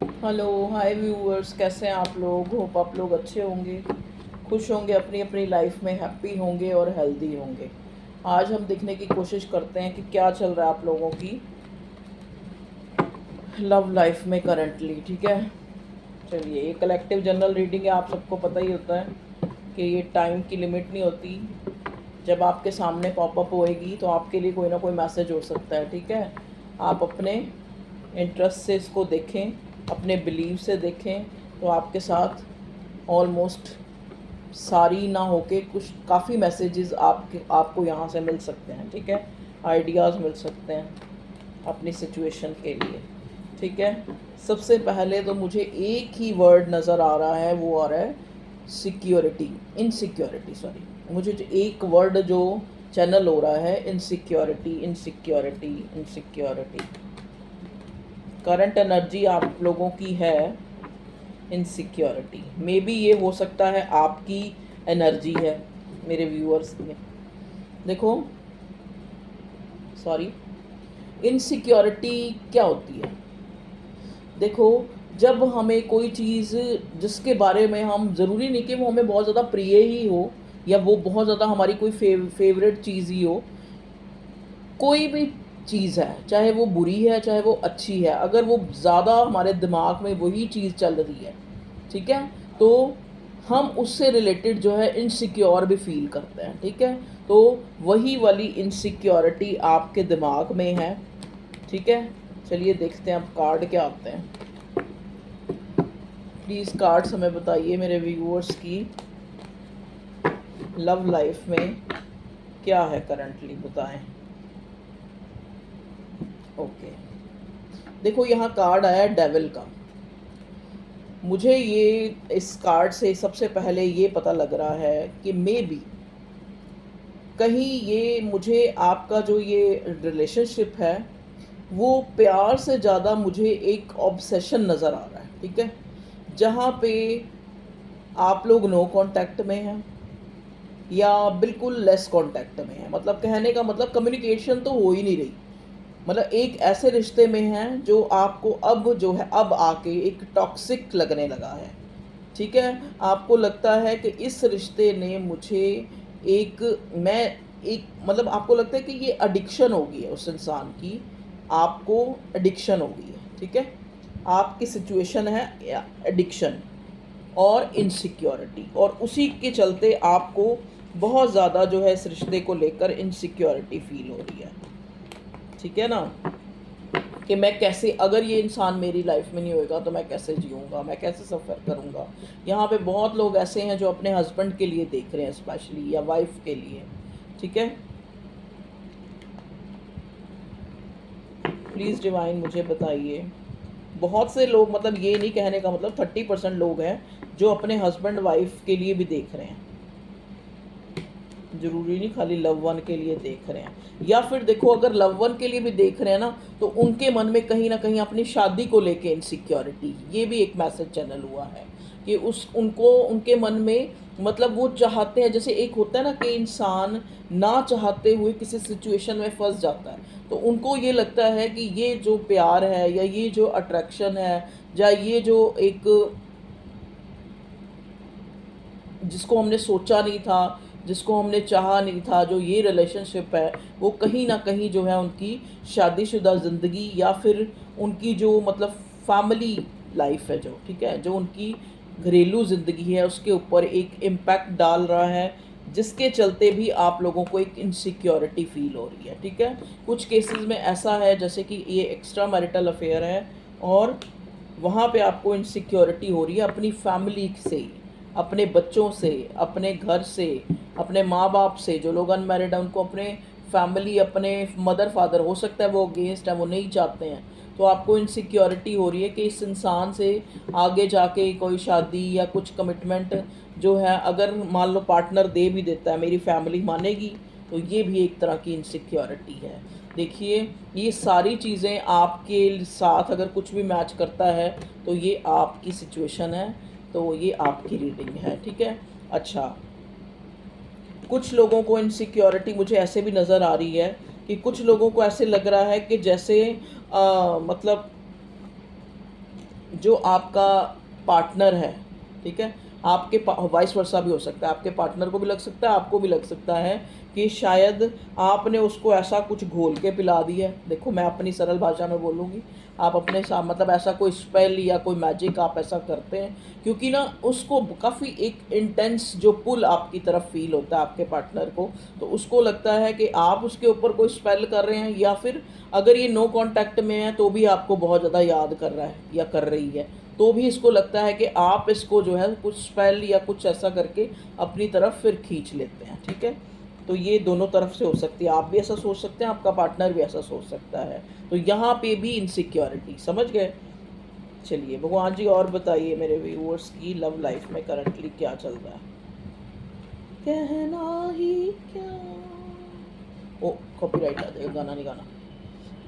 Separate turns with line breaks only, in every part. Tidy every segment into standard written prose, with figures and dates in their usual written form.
Hello hi viewers, कैसे हैं आप लोग। होप आप लोग अच्छे होंगे, खुश होंगे, अपनी अपनी लाइफ में हैप्पी होंगे और हेल्दी होंगे। आज हम देखने की कोशिश करते हैं कि क्या चल रहा है आप लोगों की लव लाइफ में करंटली। ठीक है, चलिए, ये कलेक्टिव जनरल रीडिंग है। आप सबको पता ही होता है कि ये टाइम की लिमिट नहीं होती। जब आपके सामने पॉपअप होएगी तो आपके लिए कोई ना कोई मैसेज हो सकता है। ठीक है, आप अपने इंटरेस्ट से इसको देखें, अपने बिलीव से देखें, तो आपके साथ ऑलमोस्ट सारी ना होके कुछ काफ़ी मैसेजेस आपको यहाँ से मिल सकते हैं। ठीक है, आइडियाज़ मिल सकते हैं अपनी सिचुएशन के लिए। ठीक है, सबसे पहले तो मुझे एक ही वर्ड नज़र आ रहा है, वो आ रहा है सिक्योरिटी, इनसिक्योरिटी, सॉरी। मुझे जो एक वर्ड जो चैनल हो रहा है, insecurity, insecurity, insecurity. Current energy आप लोगों की है इनसिक्योरिटी। मे बी ये हो सकता है आपकी एनर्जी है मेरे व्यूअर्स की। देखो, सॉरी, इनसिक्योरिटी क्या होती है। देखो, जब हमें कोई चीज़ जिसके बारे में हम, ज़रूरी नहीं कि वो हमें बहुत ज़्यादा प्रिय ही हो या वो बहुत ज़्यादा हमारी कोई फेवरेट चीज़ ही हो, कोई भी चीज़ है, चाहे वो बुरी है चाहे वो अच्छी है, अगर वो ज़्यादा हमारे दिमाग में वही चीज़ चल रही है, ठीक है, तो हम उससे रिलेटेड जो है इनसिक्योर भी फील करते हैं। ठीक है, तो वही वाली इनसिक्योरिटी आपके दिमाग में है। ठीक है, चलिए देखते हैं अब कार्ड क्या आते हैं। प्लीज़ कार्ड्स हमें बताइए मेरे व्यूअर्स की लव लाइफ में क्या है करंटली, बताएं। ओके, देखो यहाँ कार्ड आया डेविल का। मुझे ये इस कार्ड से सबसे पहले ये पता लग रहा है कि मे बी कहीं ये मुझे आपका जो ये रिलेशनशिप है वो प्यार से ज़्यादा मुझे एक ऑब्सेशन नज़र आ रहा है। ठीक है, जहाँ पे आप लोग नो कांटेक्ट में हैं या बिल्कुल लेस कांटेक्ट में हैं, मतलब कहने का मतलब कम्युनिकेशन तो हो ही नहीं रही। मतलब एक ऐसे रिश्ते में हैं जो आपको अब जो है अब आके एक टॉक्सिक लगने लगा है। ठीक है, आपको लगता है कि इस रिश्ते ने मुझे एक मैं एक मतलब आपको लगता है कि ये एडिक्शन हो गई है उस इंसान की, आपको एडिक्शन हो गई है। ठीक है, आपकी सिचुएशन है एडिक्शन और इनसिक्योरिटी, और उसी के चलते आपको बहुत ज़्यादा जो है इस रिश्ते को लेकर इनसिक्योरिटी फील हो रही है। ठीक है ना, कि मैं कैसे, अगर ये इंसान मेरी लाइफ में नहीं होएगा तो मैं कैसे जीऊँगा, मैं कैसे सफ़र करूँगा। यहाँ पे बहुत लोग ऐसे हैं जो अपने हस्बैंड के लिए देख रहे हैं स्पेशली, या वाइफ के लिए। ठीक है, प्लीज़ डिवाइन मुझे बताइए। बहुत से लोग, मतलब ये नहीं कहने का मतलब 30% लोग हैं जो अपने हस्बैंड वाइफ के लिए भी देख रहे हैं, ज़रूरी नहीं खाली लव वन के लिए देख रहे हैं। या फिर देखो, अगर लव वन के लिए भी देख रहे हैं ना, तो उनके मन में कहीं ना कहीं अपनी शादी को लेके इनसिक्योरिटी, ये भी एक मैसेज चैनल हुआ है कि उस उनको उनके मन में, मतलब वो चाहते हैं, जैसे एक होता है ना कि इंसान ना चाहते हुए किसी सिचुएशन में फंस जाता है, तो उनको ये लगता है कि ये जो प्यार है या ये जो अट्रैक्शन है या ये जो एक जिसको हमने सोचा नहीं था, जिसको हमने चाहा नहीं था, जो ये रिलेशनशिप है, वो कहीं ना कहीं जो है उनकी शादीशुदा ज़िंदगी या फिर उनकी जो मतलब फैमिली लाइफ है जो, ठीक है, जो उनकी घरेलू ज़िंदगी है उसके ऊपर एक इम्पैक्ट डाल रहा है, जिसके चलते भी आप लोगों को एक इनसिक्योरिटी फील हो रही है। ठीक है, कुछ केसेस में ऐसा है जैसे कि ये एक्स्ट्रा मैरिटल अफेयर है और वहाँ पे आपको इनसिक्योरिटी हो रही है अपनी फैमिली से, अपने बच्चों से, अपने घर से, अपने माँ बाप से। जो लोग अनमैरिड हैं उनको अपने फैमिली, अपने मदर फादर, हो सकता है वो अगेंस्ट है, वो नहीं चाहते हैं, तो आपको इनसिक्योरिटी हो रही है कि इस इंसान से आगे जाके कोई शादी या कुछ कमिटमेंट जो है, अगर मान लो पार्टनर दे भी देता है, मेरी फैमिली मानेगी, तो ये भी एक तरह की इनसिक्योरिटी है। देखिए, ये सारी चीज़ें आपके साथ अगर कुछ भी मैच करता है तो ये आपकी सिचुएशन है, तो ये आपकी रीडिंग है। ठीक है, अच्छा, कुछ लोगों को इनसिक्योरिटी मुझे ऐसे भी नज़र आ रही है कि कुछ लोगों को ऐसे लग रहा है कि जैसे मतलब जो आपका पार्टनर है, ठीक है, आपके वाइस वर्सा भी हो सकता है, आपके पार्टनर को भी लग सकता है, आपको भी लग सकता है कि शायद आपने उसको ऐसा कुछ घोल के पिला दिया है। देखो मैं अपनी सरल भाषा में बोलूँगी, आप अपने साथ मतलब ऐसा कोई स्पेल या कोई मैजिक आप ऐसा करते हैं, क्योंकि ना उसको काफ़ी एक इंटेंस जो पुल आपकी तरफ फील होता है आपके पार्टनर को, तो उसको लगता है कि आप उसके ऊपर कोई स्पेल कर रहे हैं, या फिर अगर ये नो कांटेक्ट में है तो भी आपको बहुत ज़्यादा याद कर रहा है या कर रही है, तो भी इसको लगता है कि आप इसको जो है कुछ स्पेल या कुछ ऐसा करके अपनी तरफ फिर खींच लेते हैं, ठीक है। तो ये दोनों तरफ से हो सकती है, आप भी ऐसा सोच सकते हैं, आपका पार्टनर भी ऐसा सोच सकता है। तो यहाँ पे भी इनसिक्योरिटी, समझ गए। चलिए भगवान जी और बताइए मेरे व्यूअर्स की लव लाइफ में करंटली क्या चल रहा है। कहना ही क्या, ओ कॉपीराइट आ जाएगा, गाना नहीं गाना।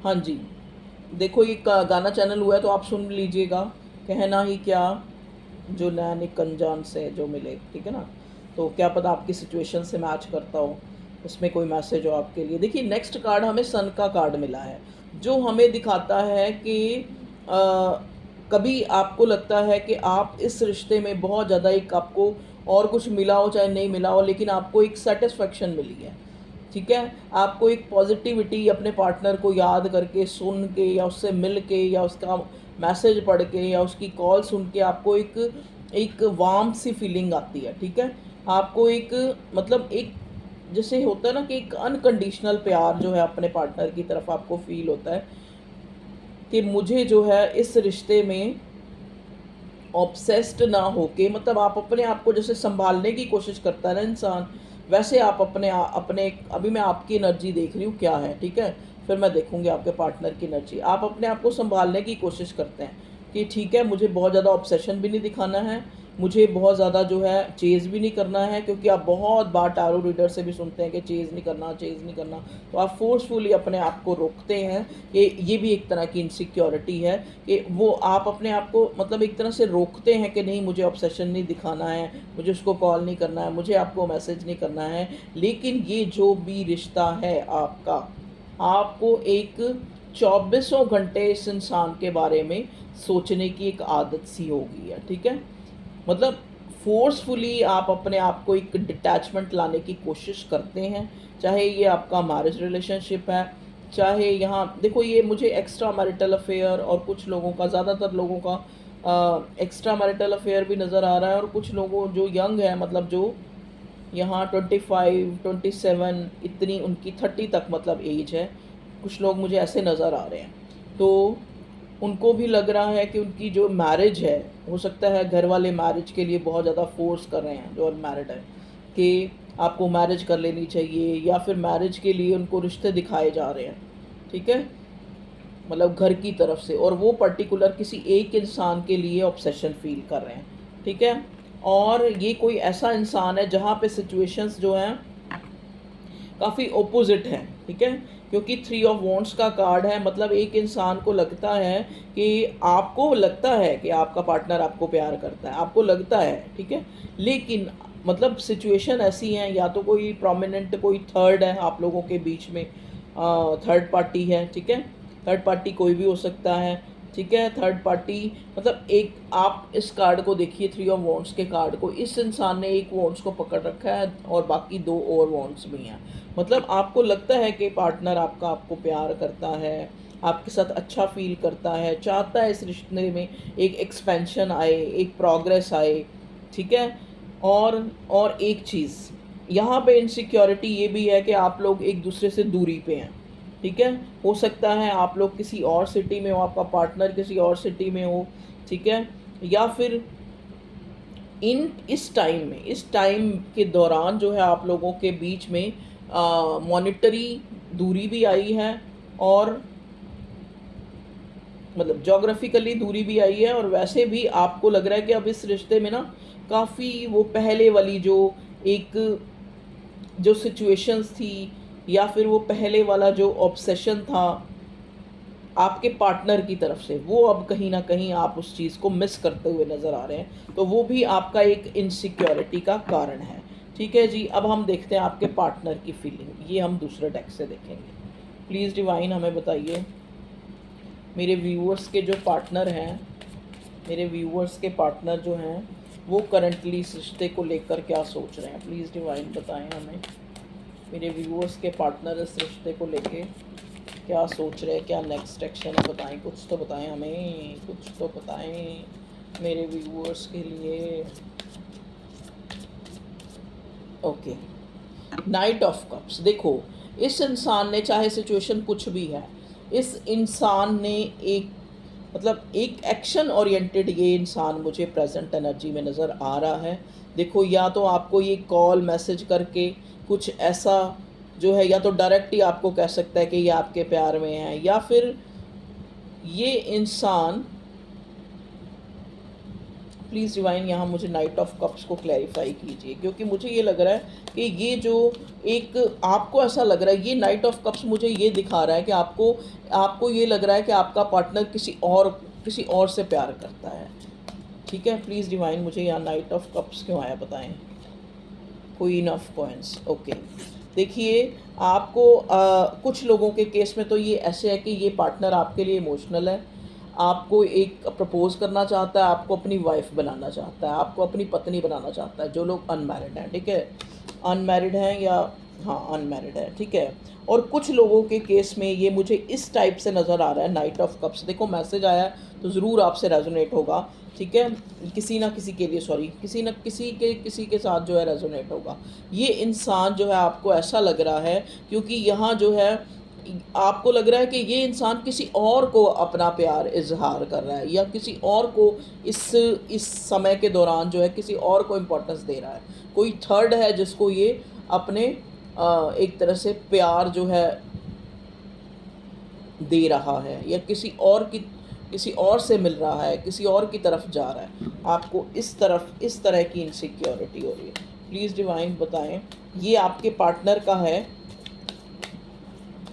हाँ जी, देखो ये गाना चैनल हुआ है तो आप सुन लीजिएगा। कहना ही क्या, जो नैन एक अनजान से जो मिले, ठीक है ना, तो क्या पता आपकी सिचुएशन से मैच करता हो, इसमें कोई मैसेज हो आपके लिए। देखिए नेक्स्ट कार्ड हमें सन का कार्ड मिला है, जो हमें दिखाता है कि कभी आपको लगता है कि आप इस रिश्ते में बहुत ज़्यादा एक आपको और कुछ मिला हो चाहे नहीं मिला हो, लेकिन आपको एक सेटिस्फेक्शन मिली है, ठीक है। आपको एक पॉजिटिविटी अपने पार्टनर को याद करके, सुन के, या उससे मिल के, या उसका मैसेज पढ़ के, या उसकी कॉल सुन के आपको एक एक वार्म सी फीलिंग आती है, ठीक है। आपको एक मतलब एक जैसे होता है ना कि एक अनकंडीशनल प्यार जो है अपने पार्टनर की तरफ आपको फील होता है कि मुझे जो है इस रिश्ते में ऑब्सेस्ड ना होके, मतलब आप अपने आप को जैसे संभालने की कोशिश करता है ना इंसान, वैसे आप अपने अभी मैं आपकी एनर्जी देख रही हूँ क्या है, ठीक है, फिर मैं देखूंगी आपके पार्टनर की एनर्जी। आप अपने आप को संभालने की कोशिश करते हैं कि ठीक है, मुझे बहुत ज़्यादा ऑब्सेशन भी नहीं दिखाना है, मुझे बहुत ज़्यादा जो है चेज़ भी नहीं करना है, क्योंकि आप बहुत बार टैरो रीडर से भी सुनते हैं कि चेज़ नहीं करना, चेज़ नहीं करना, तो आप फोर्सफुली अपने आप को रोकते हैं कि ये भी एक तरह की इनसिक्योरिटी है कि वो आप अपने आप को मतलब एक तरह से रोकते हैं कि नहीं मुझे ऑब्सेशन नहीं दिखाना है, मुझे उसको कॉल नहीं करना है, मुझे आपको मैसेज नहीं करना है। लेकिन ये जो भी रिश्ता है आपका, आपको एक 24 घंटे इस इंसान के बारे में सोचने की एक आदत सी हो गई है, ठीक है। मतलब फोर्सफुली आप अपने आप को एक डिटैचमेंट लाने की कोशिश करते हैं, चाहे ये आपका मैरिज रिलेशनशिप है, चाहे यहाँ देखो ये मुझे एक्स्ट्रा मैरिटल अफेयर और कुछ लोगों का, ज़्यादातर लोगों का एक्स्ट्रा मैरिटल अफेयर भी नज़र आ रहा है, और कुछ लोगों जो यंग है, मतलब जो यहाँ 25 27 इतनी उनकी 30 तक मतलब एज है, कुछ लोग मुझे ऐसे नज़र आ रहे हैं। तो उनको भी लग रहा है कि उनकी जो मैरिज है, हो सकता है घर वाले मैरिज के लिए बहुत ज़्यादा फोर्स कर रहे हैं जो अनमैरिड है कि आपको मैरिज कर लेनी चाहिए, या फिर मैरिज के लिए उनको रिश्ते दिखाए जा रहे हैं, ठीक है, मतलब घर की तरफ से, और वो पर्टिकुलर किसी एक इंसान के लिए ऑब्सेशन फील कर रहे हैं, ठीक है। और ये कोई ऐसा इंसान है जहाँ पे सिचुएशंस जो हैं काफ़ी ओपोजिट हैं, ठीक है, क्योंकि 3 ऑफ वॉन्ड्स का कार्ड है, मतलब एक इंसान को लगता है कि आपको लगता है कि आपका पार्टनर आपको प्यार करता है, आपको लगता है, ठीक है, लेकिन मतलब सिचुएशन ऐसी हैं, या तो कोई प्रोमिनेंट कोई थर्ड है आप लोगों के बीच में, थर्ड पार्टी है, ठीक है, थर्ड पार्टी कोई भी हो सकता है, ठीक है। थर्ड पार्टी मतलब एक, आप इस कार्ड को देखिए 3 ऑफ वॉन्ड्स के कार्ड को, इस इंसान ने एक वॉन्ड्स को पकड़ रखा है और बाकी 2 और वॉन्ड्स भी हैं, मतलब आपको लगता है कि पार्टनर आपका आपको प्यार करता है, आपके साथ अच्छा फील करता है, चाहता है इस रिश्ते में एक एक्सपेंशन आए, एक प्रोग्रेस आए, ठीक है। और एक चीज़ यहाँ पे इनसिक्योरिटी ये भी है कि आप लोग एक दूसरे से दूरी पे हैं, ठीक है। हो सकता है आप लोग किसी और सिटी में हो, आपका पार्टनर किसी और सिटी में हो, ठीक है, या फिर इस टाइम के दौरान जो है आप लोगों के बीच में मॉनिटरी दूरी भी आई है, और मतलब जोग्राफिकली दूरी भी आई है, और वैसे भी आपको लग रहा है कि अब इस रिश्ते में ना काफ़ी वो पहले वाली जो एक जो सिचुएशंस थी, या फिर वो पहले वाला जो ऑब्सेशन था आपके पार्टनर की तरफ से, वो अब कहीं ना कहीं आप उस चीज़ को मिस करते हुए नज़र आ रहे हैं, तो वो भी आपका एक इनसिक्योरिटी का कारण है, ठीक है जी। अब हम देखते हैं आपके पार्टनर की फीलिंग, ये हम दूसरे डेक से देखेंगे। प्लीज़ डिवाइन हमें बताइए मेरे व्यूअर्स के जो पार्टनर हैं मेरे व्यूअर्स के पार्टनर जो हैं वो करंटली इस रिश्ते को लेकर क्या सोच रहे हैं, प्लीज़ डिवाइन बताएं हमें। मेरे व्यूअर्स के पार्टनर इस रिश्ते को लेके क्या सोच रहे हैं, क्या नेक्स्ट एक्शन है, बताएं, कुछ तो बताएं हमें, कुछ तो बताएं मेरे व्यूअर्स के लिए। Okay, night of cups. देखो, इस इंसान ने, चाहे सिचुएशन कुछ भी है, इस इंसान ने एक एक एक्शन ओरिएंटेड ये इंसान मुझे प्रेजेंट एनर्जी में नज़र आ रहा है। देखो, या तो आपको ये कॉल मैसेज करके कुछ ऐसा जो है, या तो डायरेक्ट ही आपको कह सकता है कि ये आपके प्यार में है, या फिर ये इंसान, प्लीज़ डिवाइन यहाँ मुझे नाइट ऑफ कप्स को क्लैरिफाई कीजिए, क्योंकि मुझे ये लग रहा है कि ये जो एक आपको ऐसा लग रहा है, ये नाइट ऑफ कप्स मुझे ये दिखा रहा है कि आपको आपको ये लग रहा है कि आपका पार्टनर किसी और से प्यार करता है। ठीक है, प्लीज़ डिवाइन मुझे यहाँ नाइट ऑफ कप्स क्यों आया बताएं। Queen of coins. ओके, देखिए, आपको कुछ लोगों के केस में तो ये ऐसे है कि ये पार्टनर आपके लिए इमोशनल है, आपको एक प्रपोज करना चाहता है, आपको अपनी वाइफ बनाना चाहता है, आपको अपनी पत्नी बनाना चाहता है, जो लोग अनमैरिड हैं। ठीक है, अनमैरिड हैं या हाँ अनमैरिड है, ठीक है। और कुछ लोगों के केस में ये मुझे इस टाइप से नज़र आ रहा है, नाइट ऑफ कप्स। देखो, मैसेज आया तो ज़रूर आपसे रेजोनेट होगा, ठीक है, किसी ना किसी के लिए, सॉरी, किसी के साथ जो है रेजोनेट होगा। ये इंसान जो है आपको ऐसा लग रहा है, क्योंकि यहाँ जो है आपको लग रहा है कि ये इंसान किसी और को अपना प्यार इजहार कर रहा है, या किसी और को इस समय के दौरान जो है किसी और को इम्पोर्टेंस दे रहा है। कोई थर्ड है जिसको ये अपने एक तरह से प्यार जो है दे रहा है, या किसी और से मिल रहा है, किसी और की तरफ जा रहा है। आपको इस तरह की इनसिक्योरिटी हो रही है। प्लीज़ डिवाइन बताएं, ये आपके पार्टनर का है,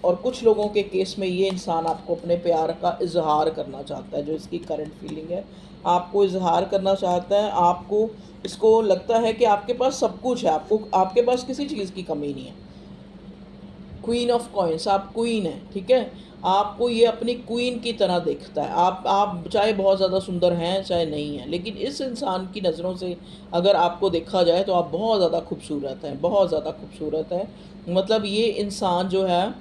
और कुछ लोगों के केस में ये इंसान आपको अपने प्यार का इजहार करना चाहता है, जो इसकी करंट फीलिंग है, आपको इजहार करना चाहता है। आपको इसको लगता है कि आपके पास सब कुछ है, आपके पास किसी चीज़ की कमी नहीं है। क्वीन ऑफ कॉइन्स, आप क्वीन हैं, ठीक है, आपको ये अपनी क्वीन की तरह देखता है। आप चाहे बहुत ज़्यादा सुंदर हैं चाहे नहीं हैं, लेकिन इस इंसान की नज़रों से अगर आपको देखा जाए तो आप बहुत ज़्यादा खूबसूरत हैं, बहुत ज़्यादा खूबसूरत है। ये इंसान जो है,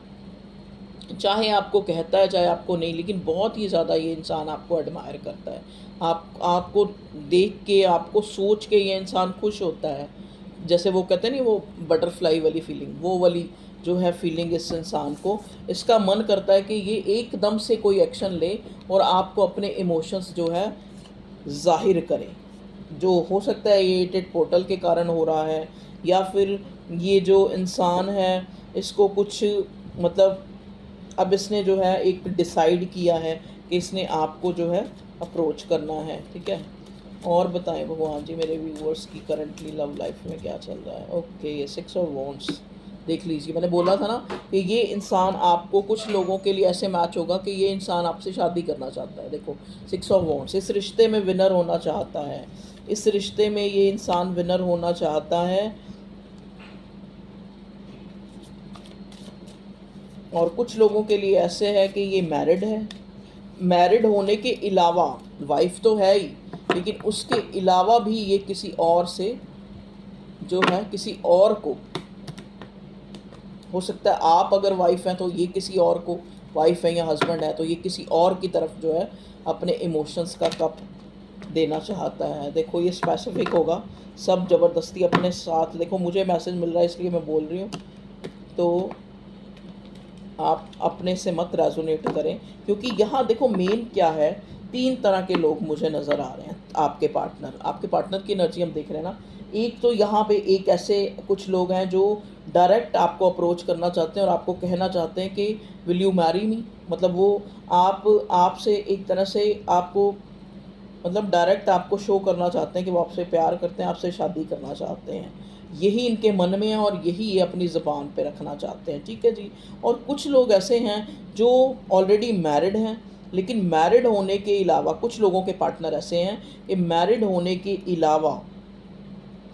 चाहे आपको कहता है चाहे आपको नहीं, लेकिन बहुत ही ज़्यादा ये इंसान आपको एडमायर करता है। आपको देख के, आपको सोच के ये इंसान खुश होता है। जैसे वो कहते हैं नहीं, वो बटरफ्लाई वाली फीलिंग, वो वाली जो है फीलिंग इस इंसान को, इसका मन करता है कि ये एकदम से कोई एक्शन ले और आपको अपने इमोशंस जो है ज़ाहिर करे। जो हो सकता है ये एटेड पोर्टल के कारण हो रहा है, या फिर ये जो इंसान है इसको कुछ मतलब अब इसने जो है एक डिसाइड किया है कि इसने आपको जो है अप्रोच करना है। ठीक है, और बताएं भगवान जी मेरे व्यूअर्स की करंटली लव लाइफ में क्या चल रहा है। ओके, 6 ऑफ वॉन्ड्स देख लीजिए, मैंने बोला था ना कि ये इंसान आपको, कुछ लोगों के लिए ऐसे मैच होगा कि ये इंसान आपसे शादी करना चाहता है। देखो, 6 ऑफ वॉन्ड्स, इस रिश्ते में विनर होना चाहता है, इस रिश्ते में ये इंसान विनर होना चाहता है। और कुछ लोगों के लिए ऐसे है कि ये मैरिड है, मैरिड होने के अलावा, वाइफ तो है ही, लेकिन उसके अलावा भी ये किसी और से जो है, किसी और को, हो सकता है आप अगर वाइफ हैं तो ये किसी और को, वाइफ है या हस्बैंड है तो ये किसी और की तरफ जो है अपने इमोशंस का कप देना चाहता है। देखो, ये स्पेसिफिक होगा, सब ज़बरदस्ती अपने साथ, देखो मुझे मैसेज मिल रहा है इसलिए मैं बोल रही हूँ, तो आप अपने से मत रेजोनेट करें, क्योंकि यहाँ देखो मेन क्या है, 3 तरह के लोग मुझे नज़र आ रहे हैं। आपके पार्टनर की एनर्जी हम देख रहे हैं ना। एक तो यहाँ पे एक ऐसे कुछ लोग हैं जो डायरेक्ट आपको अप्रोच करना चाहते हैं और आपको कहना चाहते हैं कि विल यू मैरी मी, वो आपसे एक तरह से आपको डायरेक्ट आपको शो करना चाहते हैं कि वो आपसे प्यार करते हैं, आपसे शादी करना चाहते हैं। यही इनके मन में है और यही ये अपनी ज़बान पे रखना चाहते हैं। ठीक है जी। और कुछ लोग ऐसे हैं जो ऑलरेडी मैरिड हैं, लेकिन मैरिड होने के अलावा, कुछ लोगों के पार्टनर ऐसे हैं कि मैरिड होने के अलावा,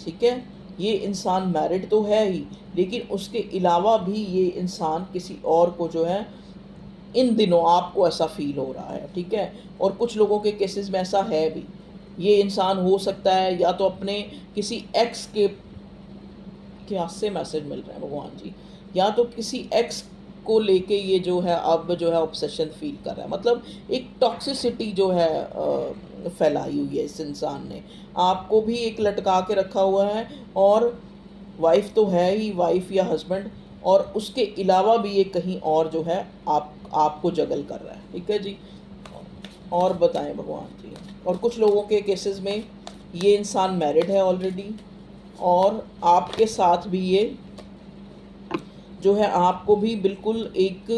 ठीक है, ये इंसान मैरिड तो है ही, लेकिन उसके अलावा भी ये इंसान किसी और को जो है इन दिनों आपको ऐसा फील हो रहा है, ठीक है। और कुछ लोगों के केसेस में ऐसा है भी। ये इंसान हो सकता है या तो अपने किसी एक्स के क्या से मैसेज मिल रहे हैं भगवान जी, या तो किसी एक्स को लेके ये जो है अब जो है ऑब्सेशन फील कर रहा है। मतलब एक टॉक्सिसिटी जो है फैलाई हुई है इस इंसान ने, आपको भी एक लटका के रखा हुआ है, और वाइफ तो है ही, वाइफ या हस्बैंड, और उसके अलावा भी ये कहीं और जो है आपको जगल कर रहा है, ठीक है जी। और बताएं भगवान जी। और कुछ लोगों के केसेस में ये इंसान मैरिड है ऑलरेडी, और आपके साथ भी ये जो है आपको भी बिल्कुल एक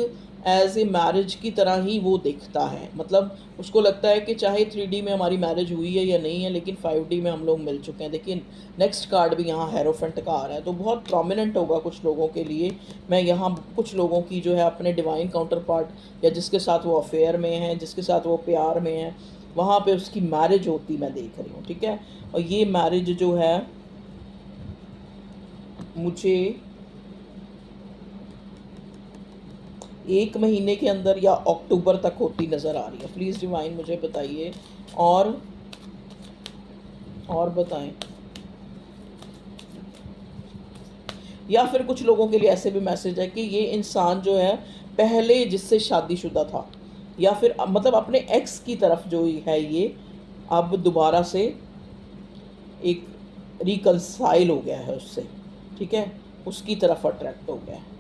एज ए मैरिज की तरह ही वो दिखता है। मतलब उसको लगता है कि चाहे 3D में हमारी मैरिज हुई है या नहीं है, लेकिन 5D में हम लोग मिल चुके हैं। देखिए नेक्स्ट कार्ड भी यहाँ हेरोफेंट का आ रहा है, तो बहुत प्रोमिनेंट होगा कुछ लोगों के लिए। मैं यहाँ कुछ लोगों की जो है अपने डिवाइन काउंटर पार्ट या जिसके साथ वो अफेयर में है, जिसके साथ वो प्यार में है, वहाँ पे उसकी मैरिज होती मैं देख रही हूँ, ठीक है। और ये मैरिज जो है मुझे 1 महीने के अंदर या अक्टूबर तक होती नज़र आ रही है। प्लीज़ डिवाइन मुझे बताइए। और बताएं। या फिर कुछ लोगों के लिए ऐसे भी मैसेज है कि ये इंसान जो है पहले जिससे शादीशुदा था, या फिर मतलब अपने एक्स की तरफ जो है ये अब दोबारा से एक रिकंसाइल हो गया है उससे, ठीक है, उसकी तरफ अट्रैक्ट हो गया है।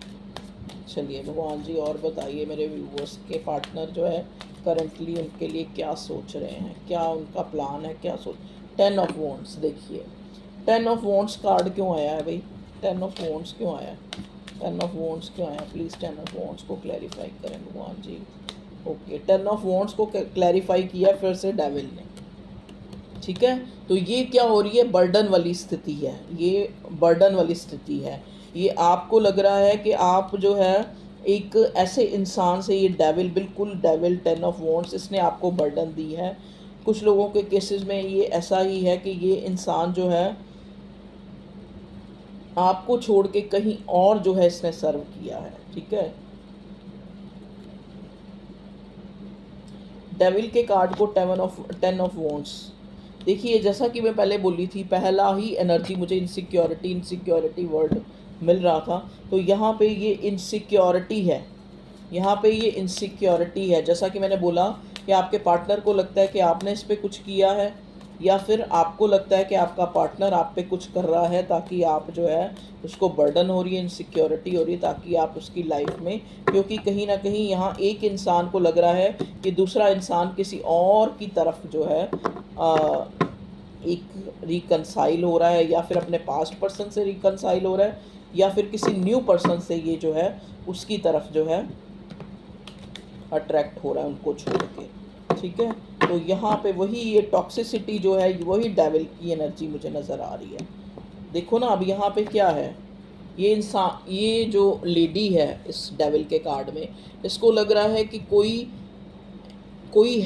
चलिए भगवान जी और बताइए मेरे व्यूवर्स के पार्टनर जो है करंटली उनके लिए क्या सोच रहे हैं, क्या उनका प्लान है, क्या सोच। 10 ऑफ वॉन्ड्स, देखिए 10 ऑफ वॉन्ड्स कार्ड क्यों आया है भाई, 10 ऑफ वॉन्ड्स क्यों आया है, 10 ऑफ वॉन्ड्स क्यों आया, प्लीज़ 10 ऑफ वॉन्ड्स को क्लैरिफाई करें भगवान जी। ओके 10 ऑफ वॉन्ड्स को क्लैरिफाई किया फिर से डेविल ने, ठीक है। तो ये क्या हो रही है, बर्डन वाली स्थिति है, ये बर्डन वाली स्थिति है। ये आपको लग रहा है कि आप जो है एक ऐसे इंसान से, ये डेविल, बिल्कुल डेविल 10 ऑफ वॉन्ड्स, इसने आपको बर्डन दी है। कुछ लोगों के केसेस में ये ऐसा ही है कि ये इंसान जो है आपको छोड़ के कहीं और जो है इसने सर्व किया है, ठीक है। डेविल के कार्ड को 10 ऑफ वॉन्ड्स, देखिए जैसा कि मैं पहले बोली थी, पहला ही एनर्जी मुझे इनसिक्योरिटी वर्ड मिल रहा था। तो यहाँ पे ये इनसिक्योरिटी है, यहाँ पे ये इनसिक्योरिटी है। जैसा कि मैंने बोला कि आपके पार्टनर को लगता है कि आपने इस पर कुछ किया है, या फिर आपको लगता है कि आपका पार्टनर आप पे कुछ कर रहा है ताकि आप जो है उसको बर्डन हो रही है, इनसिक्योरिटी हो रही है ताकि आप उसकी लाइफ में, क्योंकि कहीं ना कहीं यहाँ एक इंसान को लग रहा है कि दूसरा इंसान किसी और की तरफ जो है एक रिकंसाइल हो रहा है, या फिर अपने पास्ट पर्सन से रिकंसाइल हो रहा है, या फिर किसी न्यू पर्सन से ये जो है उसकी तरफ जो है अट्रैक्ट हो रहा है उनको छोड़ के, ठीक है। तो यहाँ पे वही ये टॉक्सिसिटी जो है, वही डेविल की एनर्जी मुझे नज़र आ रही है। देखो ना अब यहाँ पे क्या है, ये इंसान, ये जो लेडी है इस डेविल के कार्ड में, इसको लग रहा है कि कोई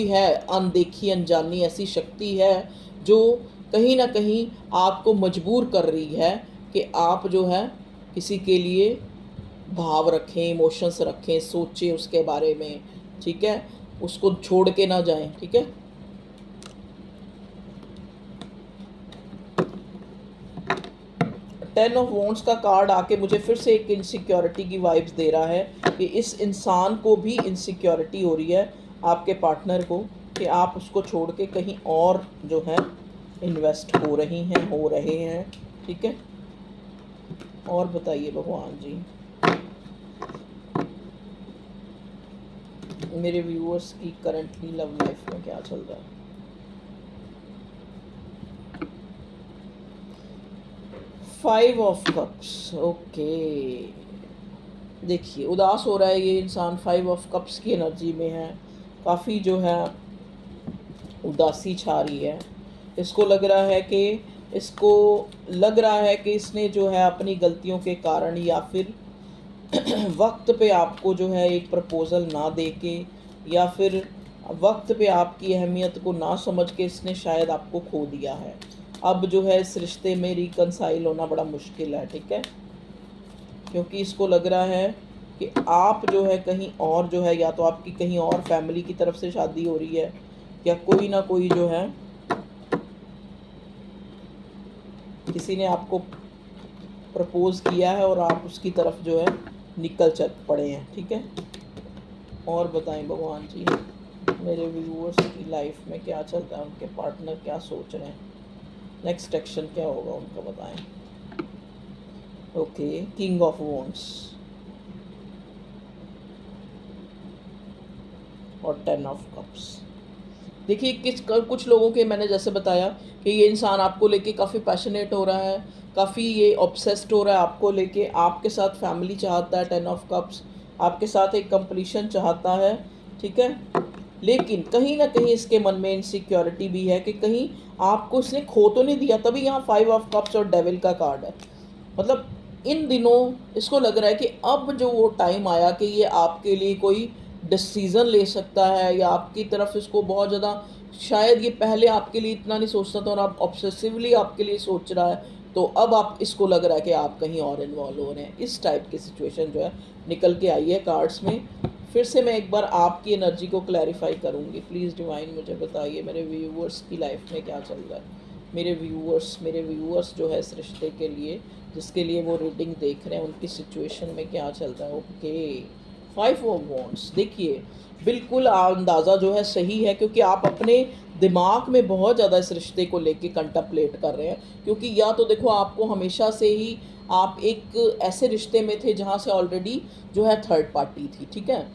है अनदेखी अनजानी ऐसी शक्ति है जो कहीं ना कहीं आपको मजबूर कर रही है कि आप जो है किसी के लिए भाव रखें, इमोशंस रखें, सोचें उसके बारे में, ठीक है, उसको छोड़ के ना जाएं, ठीक है। टेन ऑफ वॉन्ड्स का कार्ड आके मुझे फिर से एक इनसिक्योरिटी की वाइब्स दे रहा है कि इस इंसान को भी इनसिक्योरिटी हो रही है, आपके पार्टनर को, कि आप उसको छोड़ के कहीं और जो है इन्वेस्ट हो रहे हैं, ठीक है। और बताइए भगवान जी मेरे व्यूअर्स की करंटली लव लाइफ में क्या चल रहा है। फाइव ऑफ कप्स, ओके, देखिए उदास हो रहा है ये इंसान, 5 ऑफ कप्स की एनर्जी में है, काफ़ी जो है उदासी छा रही है। इसको लग रहा है कि इसने जो है अपनी गलतियों के कारण, या फिर वक्त पे आपको जो है एक प्रपोज़ल ना दे के, या फिर वक्त पे आपकी अहमियत को ना समझ के इसने शायद आपको खो दिया है। अब जो है इस रिश्ते में रिकंसाइल होना बड़ा मुश्किल है, ठीक है, क्योंकि इसको लग रहा है कि आप जो है कहीं और जो है, या तो आपकी कहीं और फैमिली की तरफ से शादी हो रही है, या कोई ना कोई जो है किसी ने आपको प्रपोज किया है और आप उसकी तरफ जो है निकल चल पड़े हैं, ठीक है। और बताएं भगवान जी, मेरे व्यूअर्स की लाइफ में क्या चलता है, उनके पार्टनर क्या सोच रहे हैं, नेक्स्ट एक्शन क्या होगा उनका, बताएं। ओके, किंग ऑफ वॉन्ड्स और 10 ऑफ कप्स। देखिए कुछ लोगों के, मैंने जैसे बताया कि ये इंसान आपको लेके काफ़ी पैशनेट हो रहा है, काफ़ी ये ऑब्सेस्ड हो रहा है आपको लेके, आपके साथ फैमिली चाहता है, 10 ऑफ कप्स, आपके साथ एक कंप्लीशन चाहता है, ठीक है। लेकिन कहीं ना कहीं इसके मन में इनसिक्योरिटी भी है कि कहीं आपको इसने खो तो नहीं दिया, तभी यहाँ 5 ऑफ कप्स और डेविल का कार्ड है। मतलब इन दिनों इसको लग रहा है कि अब जो वो टाइम आया कि ये आपके लिए कोई डिसीज़न ले सकता है, या आपकी तरफ इसको बहुत ज़्यादा, शायद ये पहले आपके लिए इतना नहीं सोचता था और आप ऑब्सेसिवली आपके लिए सोच रहा है, तो अब आप इसको लग रहा है कि आप कहीं और इन्वॉल्व हो रहे हैं। इस टाइप की सिचुएशन जो है निकल के आई है कार्ड्स में। फिर से मैं एक बार आपकी एनर्जी को क्लैरिफाई करूँगी। प्लीज़ डिवाइन मुझे बताइए मेरे व्यूअर्स की लाइफ में क्या चल रहा है। मेरे व्यूअर्स जो है इस रिश्ते के लिए, जिसके लिए वो रीडिंग देख रहे हैं, उनकी सिचुएशन में क्या चल रहा है। Okay, 5 of wands. देखिए बिल्कुल अंदाज़ा जो है सही है, क्योंकि आप अपने दिमाग में बहुत ज़्यादा इस रिश्ते को लेके कंटम्पलेट कर रहे हैं। क्योंकि या तो देखो आपको हमेशा से ही आप एक ऐसे रिश्ते में थे जहाँ से ऑलरेडी जो है थर्ड पार्टी थी, ठीक है।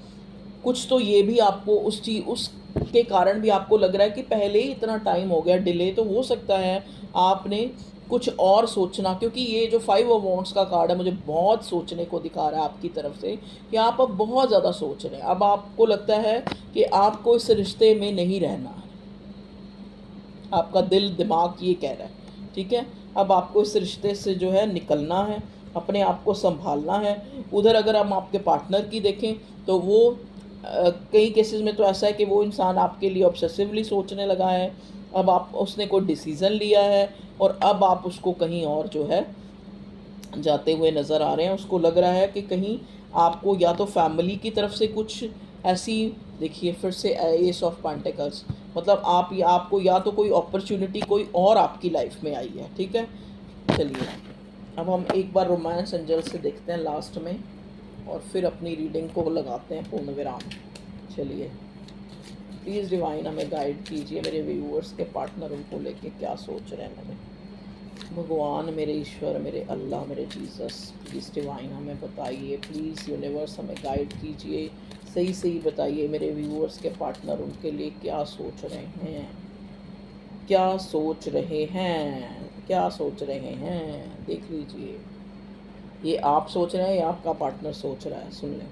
कुछ तो ये भी आपको उसके कारण भी आपको लग रहा है कि पहले ही इतना टाइम हो गया डिले, तो हो सकता है आपने कुछ और सोचना, क्योंकि ये जो 5 ऑफ वॉन्ड्स का कार्ड है मुझे बहुत सोचने को दिखा रहा है आपकी तरफ से, कि आप अब बहुत ज़्यादा सोच रहे हैं। अब आपको लगता है कि आपको इस रिश्ते में नहीं रहना है, आपका दिल दिमाग ये कह रहा है, ठीक है। अब आपको इस रिश्ते से जो है निकलना है, अपने आप को संभालना है। उधर अगर हम आपके पार्टनर की देखें तो वो कई केसेस में तो ऐसा है कि वो इंसान आपके लिए ऑब्सेसिवली सोचने लगा है। अब आप उसने कोई डिसीज़न लिया है और अब आप उसको कहीं और जो है जाते हुए नज़र आ रहे हैं। उसको लग रहा है कि कहीं आपको या तो फैमिली की तरफ से कुछ ऐसी, देखिए फिर से एस ऑफ पेंटिकल्स, मतलब आपको या तो कोई अपॉर्चुनिटी कोई और आपकी लाइफ में आई है, ठीक है। चलिए अब हम एक बार रोमांस एंजल से देखते हैं लास्ट में, और फिर अपनी रीडिंग को लगाते हैं पूर्ण विराम। चलिए प्लीज़ डिवाइन हमें गाइड कीजिए, मेरे व्यूअर्स के पार्टनर उनको लेके क्या सोच रहे हैं। मैंने भगवान, मेरे ईश्वर, मेरे अल्लाह, मेरे जीसस, प्लीज़ डिवाइन हमें बताइए, प्लीज़ यूनिवर्स हमें गाइड कीजिए, सही सही बताइए मेरे व्यूअर्स के पार्टनर उनके लिए क्या सोच रहे हैं, क्या सोच रहे हैं, क्या सोच रहे हैं। देख लीजिए, ये आप सोच रहे हैं या आपका पार्टनर सोच रहा है, सुन लें।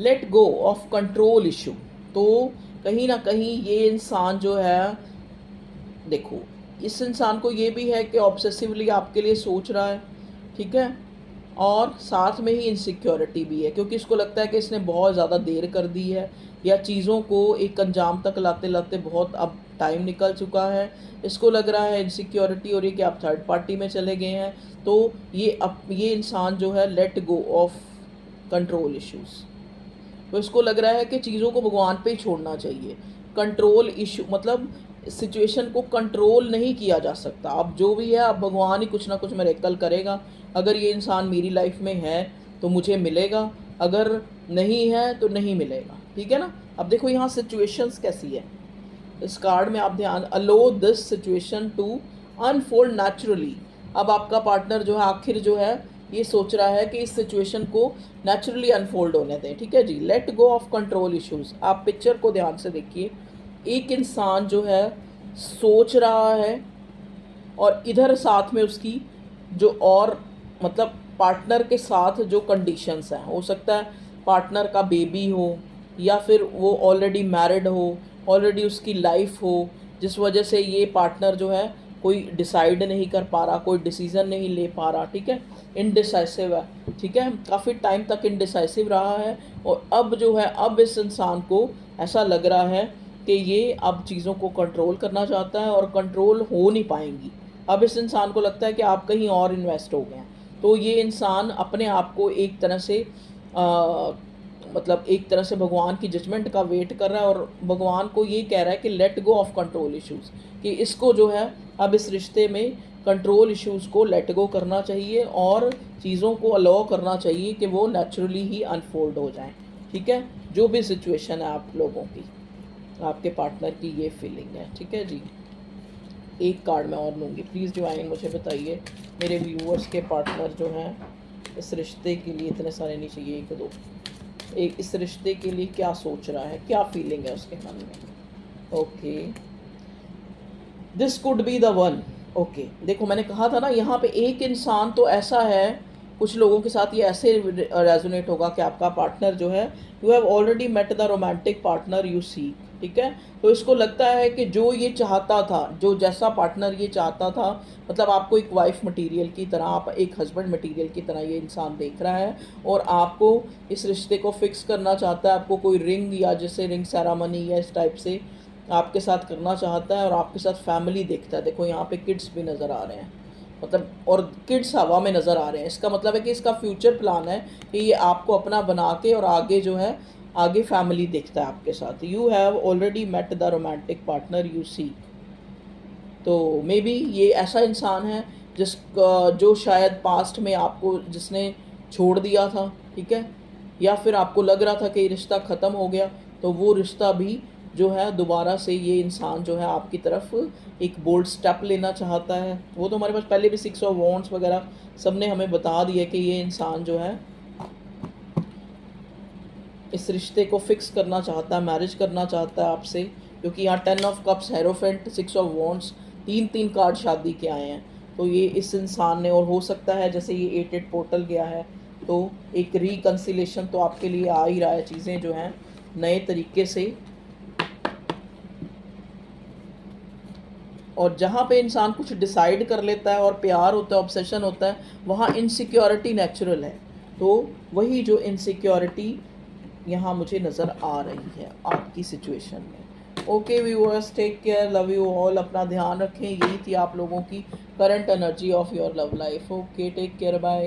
Late go of control issue. तो कहीं ना कहीं ये इंसान जो है, देखो इस इंसान को ये भी है कि ऑब्सेसिवली आपके लिए सोच रहा है, ठीक है। और साथ में ही इनसिक्योरिटी भी है, क्योंकि इसको लगता है कि इसने बहुत ज़्यादा देर कर दी है, या चीज़ों को एक अंजाम तक लाते लाते बहुत अब टाइम निकल चुका है। इसको लग रहा है इनसिक्योरिटी हो रही है कि आप थर्ड पार्टी में चले गए हैं। तो ये इंसान जो है late go of control issues, तो इसको लग रहा है कि चीज़ों को भगवान पे ही छोड़ना चाहिए। कंट्रोल इशू मतलब सिचुएशन को कंट्रोल नहीं किया जा सकता। अब जो भी है, अब भगवान ही कुछ ना कुछ मिरेकल करेगा। अगर ये इंसान मेरी लाइफ में है तो मुझे मिलेगा, अगर नहीं है तो नहीं मिलेगा, ठीक है ना। अब देखो यहाँ सिचुएशंस कैसी है इस कार्ड में, आप ध्यान, allow this situation to unfold naturally. अब आपका पार्टनर जो है आखिर जो है ये सोच रहा है कि इस सिचुएशन को नेचुरली अनफोल्ड होने दें, ठीक है जी। Let go of control issues. आप पिक्चर को ध्यान से देखिए, एक इंसान जो है सोच रहा है, और इधर साथ में उसकी जो और मतलब पार्टनर के साथ जो कंडीशंस हैं, हो सकता है पार्टनर का बेबी हो, या फिर वो ऑलरेडी मैरिड हो, ऑलरेडी उसकी लाइफ हो, जिस वजह से ये पार्टनर जो है कोई डिसाइड नहीं कर पा रहा, कोई डिसीज़न नहीं ले पा रहा, ठीक है। इनडिसाइसिव है, ठीक है, काफ़ी टाइम तक इनडिसाइसिव रहा है। और अब जो है, अब इस इंसान को ऐसा लग रहा है कि ये अब चीज़ों को कंट्रोल करना चाहता है, और कंट्रोल हो नहीं पाएंगी। अब इस इंसान को लगता है कि आप कहीं और इन्वेस्ट हो गए हैं। तो ये इंसान अपने आप को एक तरह से मतलब एक तरह से भगवान की जजमेंट का वेट कर रहा है, और भगवान को ये कह रहा है कि late go of control issues, कि इसको जो है अब इस रिश्ते में कंट्रोल इश्यूज़ को लेट गो करना चाहिए और चीज़ों को अलाउ करना चाहिए कि वो नेचुरली ही अनफोल्ड हो जाएं। ठीक है, जो भी सिचुएशन है आप लोगों की, आपके पार्टनर की ये फीलिंग है। ठीक है जी, एक कार्ड मैं और लूँगी। प्लीज़ डिवाइन मुझे बताइए मेरे व्यूअर्स के पार्टनर जो हैं इस रिश्ते के लिए, इतने सारे नहीं चाहिए, एक दो, एक इस रिश्ते के लिए क्या सोच रहा है, क्या फीलिंग है उसके मन में। Okay, this could be the one. Okay, देखो मैंने कहा था ना, यहाँ पे एक इंसान तो ऐसा है, कुछ लोगों के साथ ये ऐसे रेजोनेट होगा कि आपका पार्टनर जो है, you have already met the romantic partner you see. ठीक है, तो इसको लगता है कि जो ये चाहता था, जो जैसा पार्टनर ये चाहता था, मतलब आपको एक वाइफ मटेरियल की तरह, आप एक हस्बैंड मटेरियल की तरह ये इंसान देख रहा है, और आपको इस रिश्ते को फिक्स करना चाहता है। आपको कोई रिंग, या जैसे रिंग सेरामनी या इस टाइप से आपके साथ करना चाहता है, और आपके साथ फैमिली देखता है। देखो यहाँ पे किड्स भी नज़र आ रहे हैं, मतलब, और किड्स हवा में नज़र आ रहे हैं। इसका मतलब है कि इसका फ्यूचर प्लान है कि ये आपको अपना बना के, और आगे जो है आगे फैमिली देखता है आपके साथ। You have already met the romantic partner you see. तो मे बी ये ऐसा इंसान है जिसका, जो शायद पास्ट में आपको, जिसने छोड़ दिया था। ठीक है, या फिर आपको लग रहा था कि ये रिश्ता ख़त्म हो गया, तो वो रिश्ता भी जो है दोबारा से ये इंसान जो है आपकी तरफ एक बोल्ड स्टेप लेना चाहता है। वो तो हमारे पास पहले भी 6 ऑफ वॉन्ड्स वगैरह सब ने हमें बता दिया कि ये इंसान जो है इस रिश्ते को फिक्स करना चाहता है, मैरिज करना चाहता है आपसे, क्योंकि यहाँ 10 of cups, hierophant, 6 of wands, तीन तीन कार्ड शादी के आए हैं। तो ये इस इंसान ने, और हो सकता है जैसे ये 8 पोर्टल गया है, तो एक रिकन्सिलेशन तो आपके लिए आ ही रहा है, चीज़ें जो हैं नए तरीके से। और जहाँ पे इंसान कुछ डिसाइड कर लेता है और प्यार होता है, ऑब्सेशन होता है, वहाँ इनसिक्योरिटी नेचुरल है। तो वही जो इनसिक्योरिटी यहाँ मुझे नज़र आ रही है आपकी सिचुएशन में। Okay viewers, take care, love you all, अपना ध्यान रखें। यही थी आप लोगों की current energy of your love life. Okay, take care, bye.